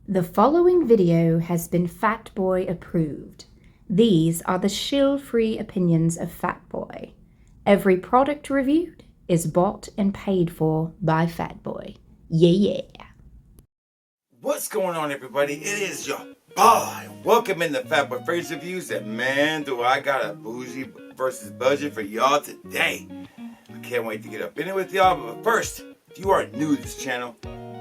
The following video has been Fatboy approved. These are the shill-free opinions of Fatboy. Every product reviewed is bought and paid for by Fatboy. Yeah. What's going on, everybody? It is your boy. Welcome in the Fatboy Fragrance Reviews, and man, do I got a bougie versus budget for y'all today. I can't wait to get up in it with y'all, but first, if you are new to this channel,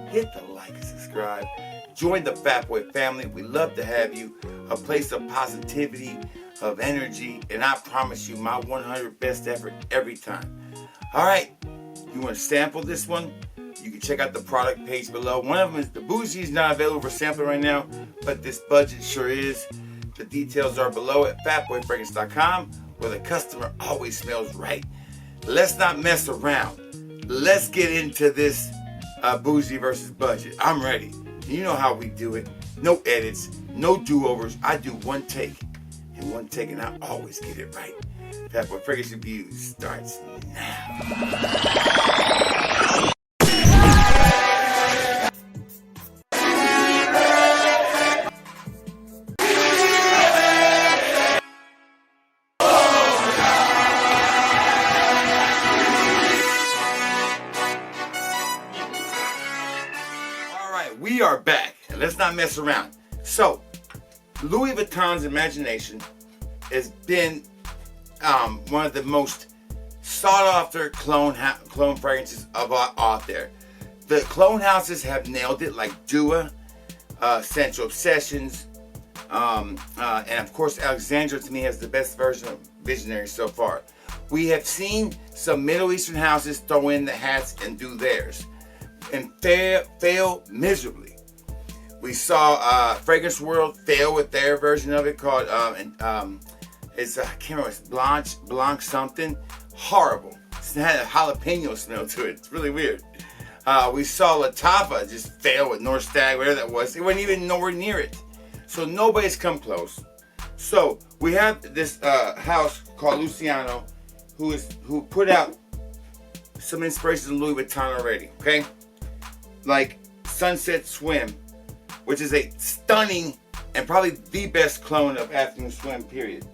hit the like and subscribe. Join the Fatboy family. We love to have you. A place of positivity, of energy, and I promise you my 100 best effort every time. All right, you want to sample this one? You can check out the product page below. One of them is the bougie is not available for sampling right now, but this budget sure is. The details are below at fatboyfragrance.com, where the customer always smells right. Let's not mess around. Let's get into this bougie versus budget. I'm ready. You know how we do it. No edits, no do-overs. I do one take, and I always get it right. Fatboy Fragrance Reviews starts now. We are back, and let's not mess around. So, Louis Vuitton's Imagination has been one of the most sought-after clone fragrances out there. The clone houses have nailed it, like Dua, Sensual Obsessions, and of course, Alexandra to me has the best version of Visionary so far. We have seen some Middle Eastern houses throw in the hats and do theirs, and fail miserably. We saw Fragrance World fail with their version of it called it's I can't remember, it's Blanc something. Horrible. It had a jalapeno smell to it. It's really weird. We saw Latava just fail with North Stag, whatever that was. It wasn't even nowhere near it. So nobody's come close. So we have this house called Lucianno, who put out some inspirations of Louis Vuitton already. Okay. Like Sunset Swim, which is a stunning and probably the best clone of Afternoon Swim, period.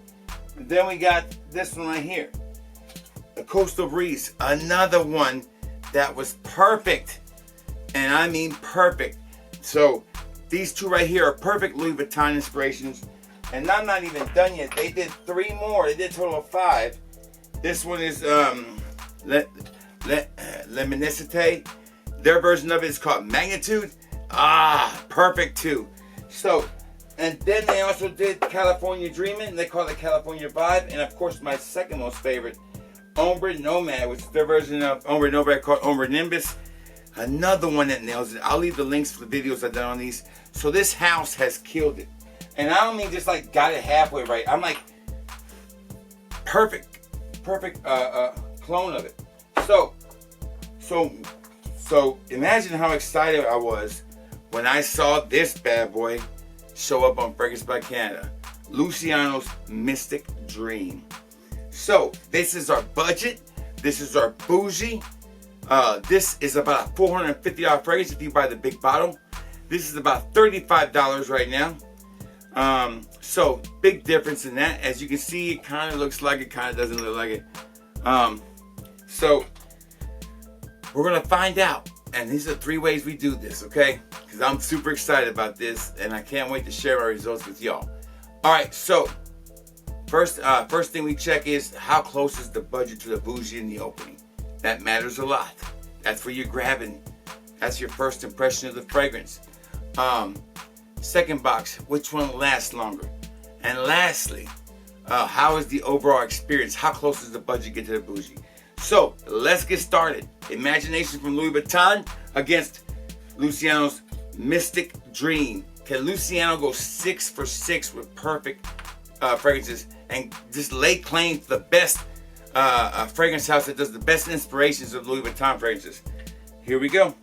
And then we got this one right here, the Coastal Breeze, another one that was perfect, and I mean perfect. So these two right here are perfect Louis Vuitton inspirations, and I'm not even done yet. They did 3 more. They did a total of 5. This one is Luminosité. Their version of it is called Magnitude. Perfect too. So, and then they also did California Dreamin', and they call it California Vibe. And of course, my second most favorite, Ombre Nomad, which is their version of Ombre Nomad called Ombre Nimbus. Another one that nails it. I'll leave the links for the videos I've done on these. So this house has killed it. And I don't mean just like got it halfway right. I'm like perfect clone of it. So imagine how excited I was when I saw this bad boy show up on Fragrance by Canada, Lucianno's Mystic Dream. So this is our budget. This is our bougie. This is about a $450 fragrance if you buy the big bottle. This is about $35 right now. So big difference in that. As you can see, it kind of looks like it, kind of doesn't look like it. So we're gonna find out, and these are 3 ways we do this, okay? Because I'm super excited about this, and I can't wait to share my results with y'all. All right, so first thing we check is how close is the budget to the bougie in the opening. That matters a lot. That's where you're grabbing. That's your first impression of the fragrance. Second box, which one lasts longer? And lastly, how is the overall experience? How close does the budget get to the bougie? So let's get started. Imagination from Louis Vuitton against Lucianno's Mystic Dream. Can Lucianno go 6 for 6 with perfect fragrances and just lay claim to the best fragrance house that does the best inspirations of Louis Vuitton fragrances? Here we go.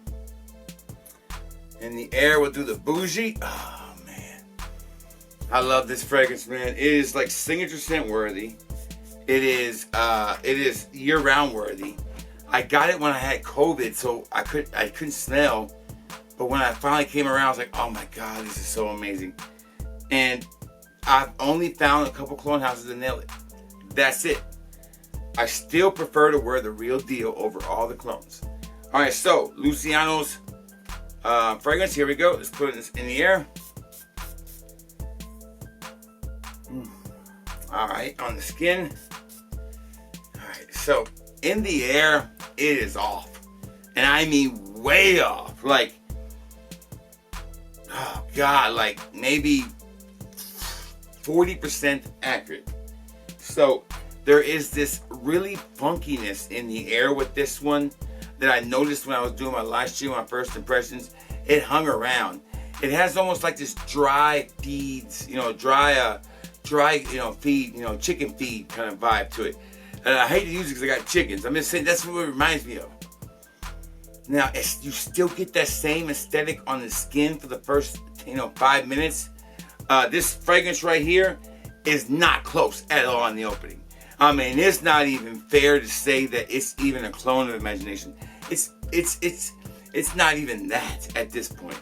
In the air, we'll do the bougie. Oh man, I love this fragrance, man. It is like signature scent worthy. It is year-round worthy. I got it when I had COVID, so I couldn't smell But when I finally came around, I was like, oh my God, this is so amazing. And I've only found a couple clone houses that nail it. That's it. I still prefer to wear the real deal over all the clones. All right, so Lucianno's fragrance. Here we go. Let's put it in the air. All right, on the skin. All right, so in the air, it is off. And I mean way off. Like, oh God, like maybe 40% accurate. So there is this really funkiness in the air with this one that I noticed when I was doing my live stream on first impressions. It hung around. It has almost like this dry feeds, dry, feed, chicken feed kind of vibe to it. And I hate to use it because I got chickens. I'm just saying that's what it reminds me of. Now, you still get that same aesthetic on the skin for the first, 5 minutes. This fragrance right here is not close at all in the opening. I mean, it's not even fair to say that it's even a clone of imagination. It's not even that at this point.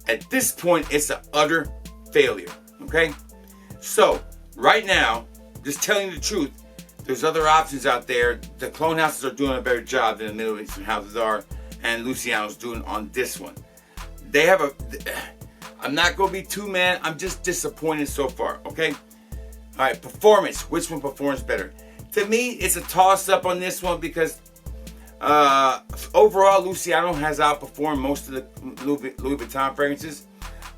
At this point, it's an utter failure. Okay? So, right now, just telling you the truth, there's other options out there. The clone houses are doing a better job than the Middle Eastern houses are, and Lucianno's doing on this one. They have I'm not going to be too mad. I'm just disappointed so far, okay? All right, performance. Which one performs better? To me, it's a toss-up on this one because overall, Lucianno has outperformed most of the Louis Vuitton fragrances.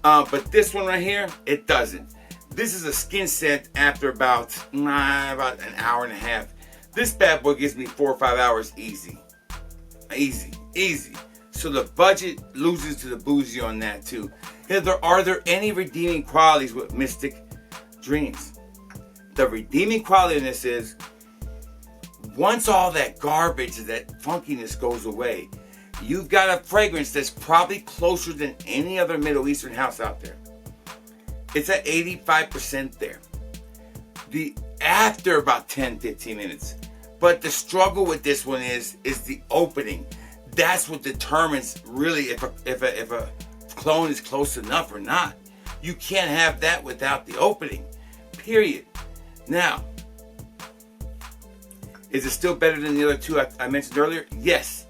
But this one right here, it doesn't. This is a skin scent after about an hour and a half. This bad boy gives me 4 or 5 hours easy. Easy. So the budget loses to the bougie on that too. Are there any redeeming qualities with Mystic Dreams? The redeeming quality in this is once all that garbage, that funkiness goes away, you've got a fragrance that's probably closer than any other Middle Eastern house out there. It's at 85% there. After about 10-15 minutes. But the struggle with this one is the opening. That's what determines really if a clone is close enough or not. You can't have that without the opening. Period. Now, is it still better than the other two I mentioned earlier? Yes.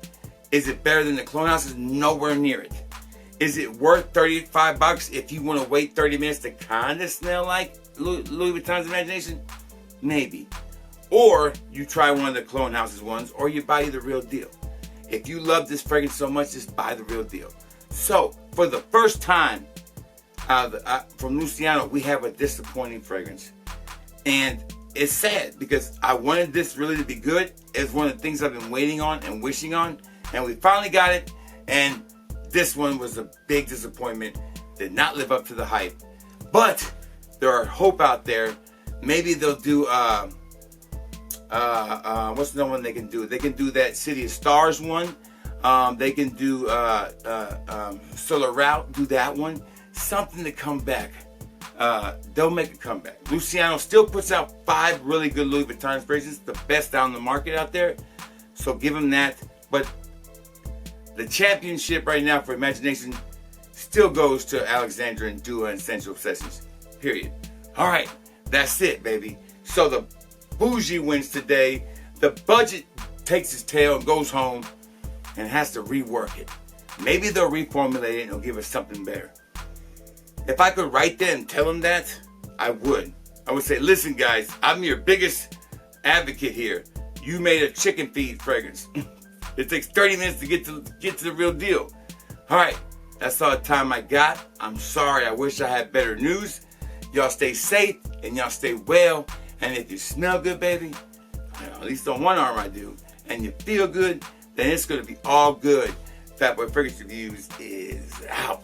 Is it better than the clone houses? Nowhere near it. Is it worth $35 if you want to wait 30 minutes to kind of smell like Louis Vuitton's Imagination? Maybe. Or you try one of the clone houses ones, or you buy the real deal. If you love this fragrance so much, just buy the real deal. So, for the first time from Lucianno, we have a disappointing fragrance. And it's sad because I wanted this really to be good. It's one of the things I've been waiting on and wishing on. And we finally got it. And this one was a big disappointment. Did not live up to the hype. But there are hope out there. Maybe they'll do what's the one they can do? They can do that City of Stars one. They can do Solar Route, do that one. Something to come back. They'll make a comeback. Lucianno still puts out 5 really good Louis Vuitton fragrances, the best on the market out there. So give them that. But the championship right now for Imagination still goes to Alexandra and Dua and Sensual Obsessions. Period. All right, that's it, baby. So the bougie wins today. The budget takes its tail and goes home and has to rework it. Maybe they'll reformulate it and it'll give us something better. If I could write that and tell them that, I would. I would say, listen guys, I'm your biggest advocate here. You made a chicken feed fragrance. It takes 30 minutes to get to the real deal. All right, that's all the time I got. I'm sorry, I wish I had better news. Y'all stay safe and y'all stay well. And if you smell good, baby, at least on one arm I do, and you feel good, then it's going to be all good. Fatboy Fragrance Reviews is out.